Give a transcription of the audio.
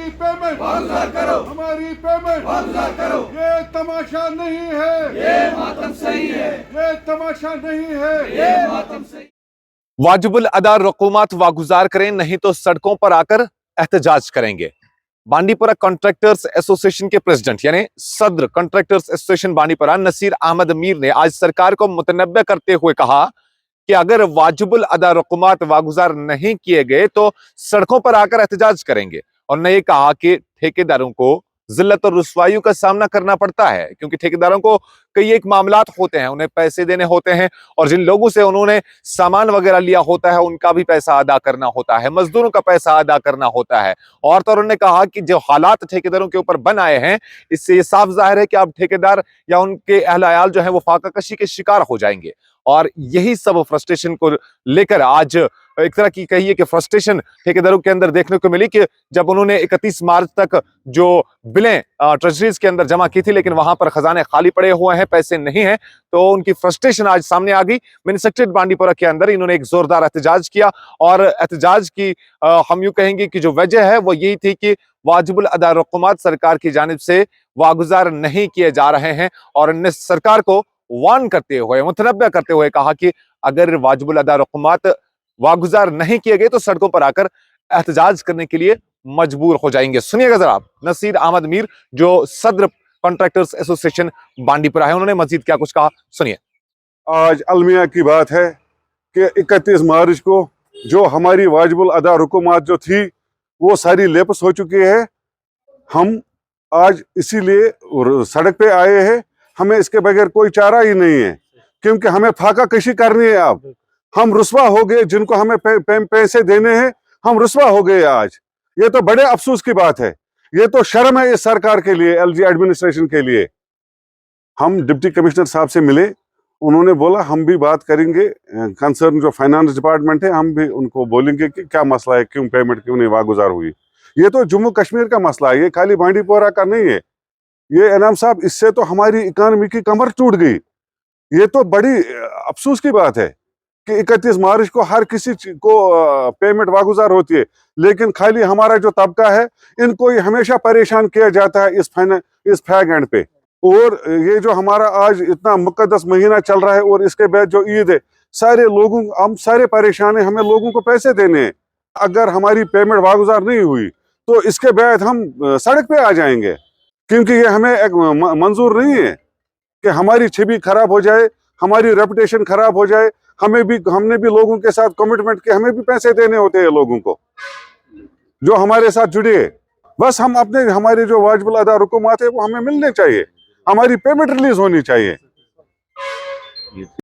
हमारी पेमेंट वागुजार करो, हमारी पेमेंट वागुजार करो। ये तमाशा नहीं है, ये मातम सही है, ये तमाशा नहीं है, ये मातम सही। वाजिबुल अदा रकूमात वागुजार करें, नहीं तो सड़कों पर आकर एहतजाज करेंगे। बांडीपुरा कॉन्ट्रैक्टर्स एसोसिएशन के प्रेसिडेंट यानी सदर कॉन्ट्रैक्टर्स एसोसिएशन बांडीपुरा नसीर अहमद मीर ने आज सरकार को मुतनब्बे करते हुए कहा कि अगर वाजिबुल अदा रकूमात वागुजार नहीं किए गए तो सड़कों पर आकर एहतजाज करेंगे। और ने कहा कि ठेकेदारों को जिल्लत और रुसवाइयों का सामना करना पड़ता है, क्योंकि ठेकेदारों को कई एक मामलात होते हैं, उन्हें पैसे देने होते हैं और जिन लोगों से उन्होंने सामान वगैरह लिया होता है उनका भी पैसा अदा करना होता है, मजदूरों का पैसा अदा करना होता है। और तो उन्होंने कहा कि जो हालात ठेकेदारों के ऊपर बन आए हैं, इससे ये साफ जाहिर है कि अब ठेकेदार या उनके अहल अयाल जो है वो फाका कशी के शिकार हो जाएंगे। और यही सब फ्रस्ट्रेशन को लेकर आज एक तरह की कहिए कि फ्रस्ट्रेशन ठेकेदारों के अंदर देखने को मिली कि जब उन्होंने 31 मार्च तक जो बिलें ट्रेजरीज के अंदर जमा की थी, लेकिन वहां पर खजाने खाली पड़े हुए हैं, पैसे नहीं हैं, तो उनकी फ्रस्ट्रेशन आज सामने आ गई। मिनी सेक्रेटरीट बांडीपुरा के अंदर इन्होंने एक जोरदार एहतजाज किया और एहतजाज की हम यूं कहेंगे कि जो वजह है वो यही थी कि वाजिबुल अदा रकूमात सरकार की जानिब से वागुजार नहीं किए जा रहे हैं। और इन्होंने सरकार को वार्न करते हुए, मुतनब्बे करते हुए कहा कि अगर वाजिबुल अदा रकूमात वागुजार नहीं किए गए तो सड़कों पर आकर एहतजाज करने के लिए मजबूर हो जाएंगे। सुनिएगा जरा आप नसीर अहमद मीर जो सदर कॉन्ट्रैक्टर्स एसोसिएशन बांडीपुरा है, उन्होंने मजीद क्या कुछ कहा, सुनिए। आज अलमिया की बात है कि 31 मार्च को जो हमारी वाजिबुल अदा रकूमात जो थी वो सारी लेपस हो चुकी है। हम आज इसीलिए सड़क पे आए हैं, हमें इसके बगैर कोई चारा ही नहीं है, क्योंकि हमें फाका कशी करनी है। अब हम रुस्वा हो गए, जिनको हमें पैसे देने हैं हम रुस्वा हो गए आज। ये तो बड़े अफसोस की बात है, ये तो शर्म है इस सरकार के लिए, एलजी एडमिनिस्ट्रेशन के लिए। हम डिप्टी कमिश्नर साहब से मिले, उन्होंने बोला हम भी बात करेंगे, कंसर्न जो फाइनेंस डिपार्टमेंट है हम भी उनको बोलेंगे कि क्या मसला है, क्यों पेमेंट क्यों नहीं वागुजार हुई। ये तो जम्मू कश्मीर का मसला है, ये खाली बांडीपोरा का नहीं है। ये इनाम साहब, इससे तो हमारी इकानमी की कमर टूट गई। ये तो बड़ी अफसोस की बात है कि 31 मार्च को हर किसी को पेमेंट वागुजार होती है, लेकिन खाली हमारा जो तबका है इनको ही हमेशा परेशान किया जाता है इस फैग एंड पे। और ये जो हमारा आज इतना मुकद्दस महीना चल रहा है और इसके बाद जो ईद है, सारे लोगों हम सारे परेशान हैं, हमें लोगों को पैसे देने हैं। अगर हमारी पेमेंट वागुजार नहीं हुई तो इसके बाद हम सड़क पे आ जाएंगे, क्योंकि ये हमें एक मंजूर नहीं है कि हमारी छवि खराब हो जाए, हमारी रेपुटेशन खराब हो जाए। हमने भी लोगों के साथ कमिटमेंट किया, हमें भी पैसे देने होते हैं लोगों को जो हमारे साथ जुड़े। बस हम हमारी जो वाजिबुल अदा रकूमात है वो हमें मिलने चाहिए, हमारी पेमेंट रिलीज होनी चाहिए।